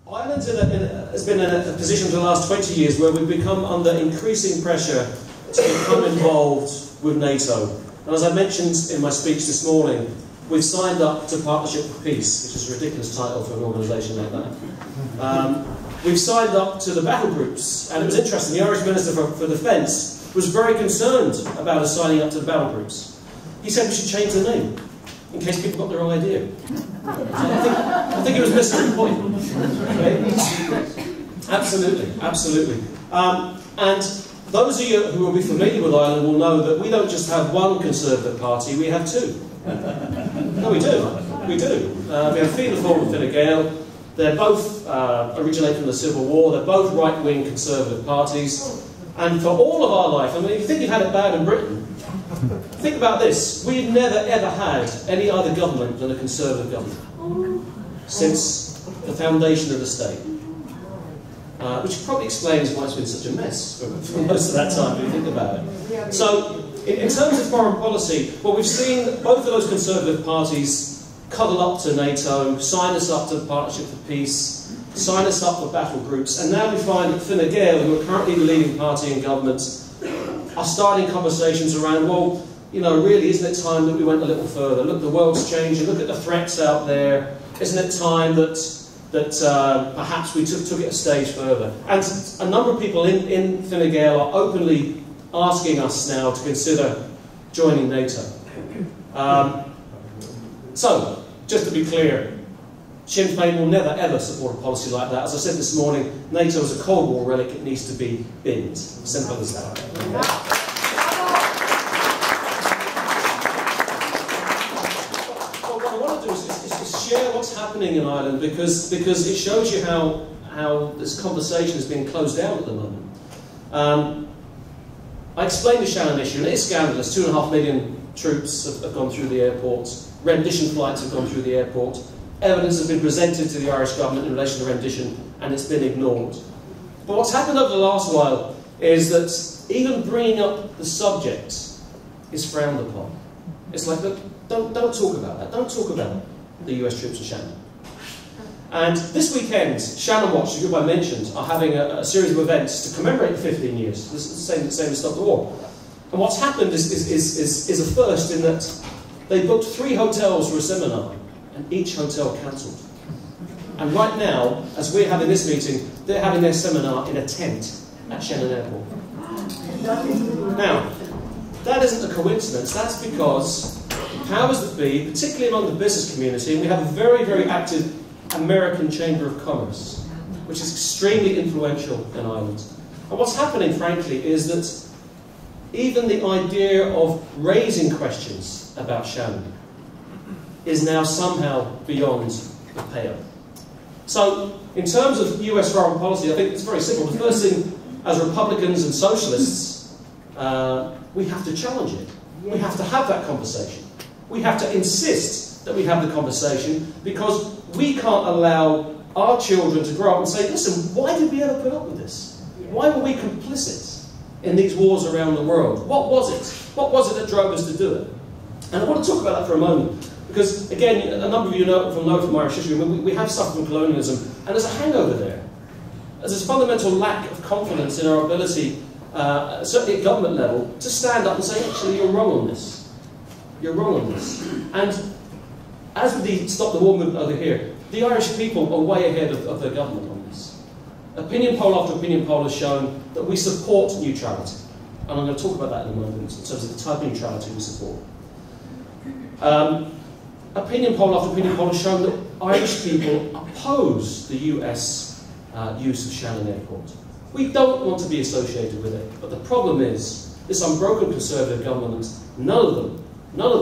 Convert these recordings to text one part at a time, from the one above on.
Ireland has been in a position for the last 20 years where we've become under increasing pressure to become involved with NATO. And as I mentioned in my speech this morning, we've signed up to Partnership for Peace, which is a ridiculous title for an organisation like that. We've signed up to the battle groups, and it was interesting, the Irish Minister for Defence was very concerned about us signing up to the battle groups. He said we should change the name, in case people got the wrong idea. I think he was missing the point. Okay? Absolutely, absolutely. And those of you who will be familiar with Ireland will know that we don't just have one Conservative party, we have two. No, we do. We do. We have Fianna Fáil and Fine Gael. They're both originate from the Civil War. They're both right-wing Conservative parties. And for all of our life, I mean, if you think you've had it bad in Britain, think about this. We've never ever had any other government than a Conservative government since the foundation of the state. Which probably explains why it's been such a mess for most of that time, if you think about it. So, in terms of foreign policy, well, we've seen both of those Conservative parties cuddle up to NATO, sign us up to the Partnership for Peace, sign us up for battle groups, and now we find that Fine Gael, who are currently the leading party in government, are starting conversations around, well, you know, really, isn't it time that we went a little further? Look, the world's changing, look at the threats out there, isn't it time that perhaps we took it a stage further? And a number of people in Fine Gael are openly asking us now to consider joining NATO. So, just to be clear, Sinn Féin will never ever support a policy like that. As I said this morning, NATO is a Cold War relic, it needs to be binned. Simple as that. Well, what I want to do is share what's happening in Ireland because it shows you how this conversation is being closed down at the moment. I explained the Shannon issue, and it is scandalous. 2.5 million troops have gone through the airport. Rendition flights have gone through the airport. Evidence has been presented to the Irish government in relation to rendition, and it's been ignored. But what's happened over the last while is that even bringing up the subject is frowned upon. It's like, look, don't talk about that. Don't talk about the US troops in Shannon. And this weekend, Shannon Watch, who I mentioned, are having a series of events to commemorate 15 years. This is the same as Stop the War. And what's happened is a first in that they booked 3 hotels for a seminar, and each hotel cancelled. And right now, as we're having this meeting, they're having their seminar in a tent at Shannon Airport. Now, that isn't a coincidence. That's because powers that be, particularly among the business community, and we have a very, very active American Chamber of Commerce, which is extremely influential in Ireland. And what's happening, frankly, is that even the idea of raising questions about Shannon is now somehow beyond the pale. So, in terms of US foreign policy, I think it's very simple. The first thing, as Republicans and Socialists, we have to challenge it. We have to have that conversation. We have to insist that we have the conversation, because we can't allow our children to grow up and say, listen, why did we ever put up with this? Why were we complicit in these wars around the world? What was it? What was it that drove us to do it? And I want to talk about that for a moment, because again, a number of you know from Irish history, we have suffered from colonialism, and there's a hangover there. There's a fundamental lack of confidence in our ability, certainly at government level, to stand up and say, actually, you're wrong on this. You're wrong on this. And as with the Stop the War movement over here, the Irish people are way ahead of their government on this. Opinion poll after opinion poll has shown that we support neutrality. And I'm going to talk about that in a moment, in terms of the type of neutrality we support. Opinion poll after opinion poll has shown that Irish people oppose the US use of Shannon Airport. We don't want to be associated with it, but the problem is, this unbroken Conservative government, none of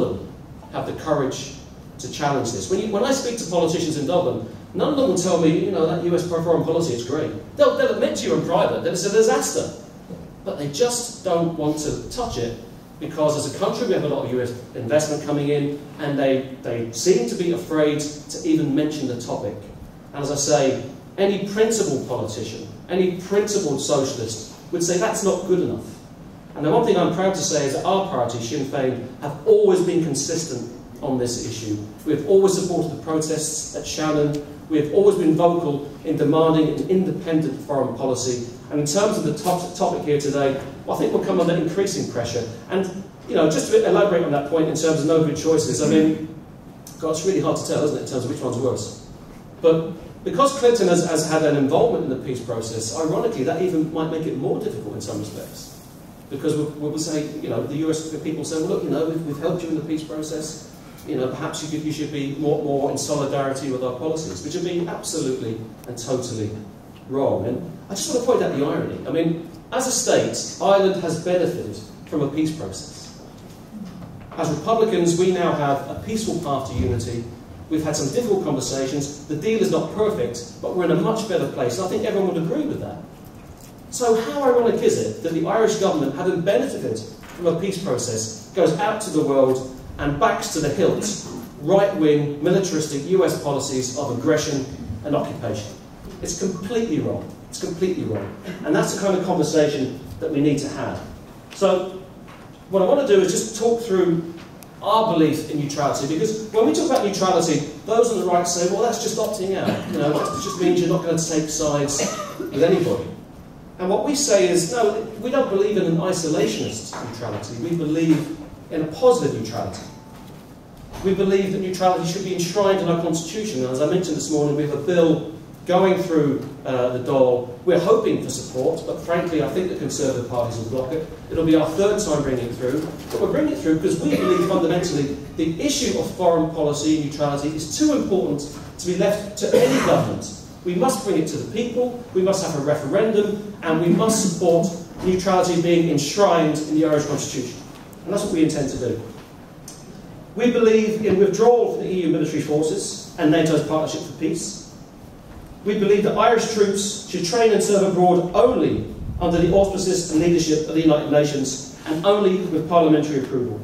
them have the courage to challenge this. When I speak to politicians in Dublin, none of them will tell me, you know, that US foreign policy is great. They'll admit to you in private that it's a disaster. But they just don't want to touch it, because as a country we have a lot of US investment coming in, and they seem to be afraid to even mention the topic. And as I say, any principled politician, any principled socialist would say that's not good enough. And the one thing I'm proud to say is that our party, Sinn Féin, have always been consistent on this issue. We've always supported the protests at Shannon. We've always been vocal in demanding an independent foreign policy. And in terms of the topic here today, I think we'll come under increasing pressure. And, you know, just to elaborate on that point in terms of no good choices, I mean, God, it's really hard to tell, isn't it, in terms of which one's worse. But because Clinton has had an involvement in the peace process, ironically, that even might make it more difficult in some respects. Because we'll say, you know, the US people say, well, look, you know, we've helped you in the peace process. You know, perhaps you should be more in solidarity with our policies, which have been absolutely and totally wrong. And I just want to point out the irony. I mean, as a state, Ireland has benefited from a peace process. As Republicans, we now have a peaceful path to unity. We've had some difficult conversations. The deal is not perfect, but we're in a much better place. And I think everyone would agree with that. So how ironic is it that the Irish government, having benefited from a peace process, goes out to the world and backs to the hilt right-wing, militaristic US policies of aggression and occupation? It's completely wrong. It's completely wrong. And that's the kind of conversation that we need to have. So what I want to do is just talk through our belief in neutrality, because when we talk about neutrality, those on the right say, well, that's just opting out. You know, that just means you're not going to take sides with anybody. And what we say is, no, we don't believe in an isolationist neutrality. We believe in a positive neutrality. We believe that neutrality should be enshrined in our constitution. And as I mentioned this morning, we have a bill going through the Dáil. We're hoping for support, but frankly, I think the Conservative parties will block it. It'll be our third time bringing it through. But we're bringing it through because we believe fundamentally the issue of foreign policy and neutrality is too important to be left to any government. We must bring it to the people, we must have a referendum, and we must support neutrality being enshrined in the Irish Constitution. And that's what we intend to do. We believe in withdrawal from the EU military forces and NATO's Partnership for Peace. We believe that Irish troops should train and serve abroad only under the auspices and leadership of the United Nations and only with parliamentary approval.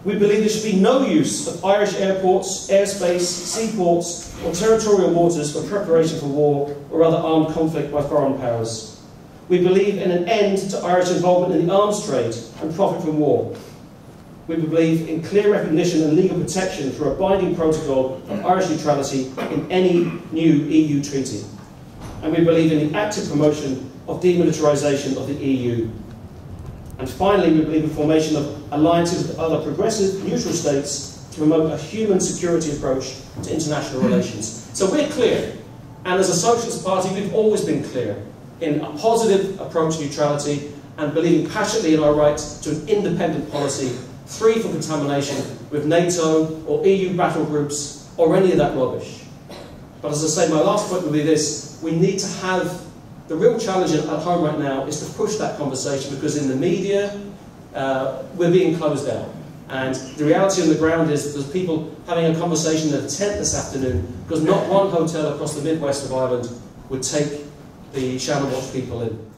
We believe there should be no use of Irish airports, airspace, seaports or territorial waters for preparation for war or other armed conflict by foreign powers. We believe in an end to Irish involvement in the arms trade and profit from war. We believe in clear recognition and legal protection through a binding protocol of Irish neutrality in any new EU treaty. And we believe in the active promotion of demilitarisation of the EU. And finally, we believe in the formation of alliances with other progressive, neutral states to promote a human security approach to international relations. So we're clear, and as a Socialist Party, we've always been clear in a positive approach to neutrality and believing passionately in our right to an independent policy, free from contamination with NATO or EU battle groups or any of that rubbish. But as I say, my last point will be this: we need to have the real challenge at home right now is to push that conversation, because in the media, we're being closed down. And the reality on the ground is that there's people having a conversation at a tent this afternoon because not one hotel across the Midwest of Ireland would take the Shannon Watch people in.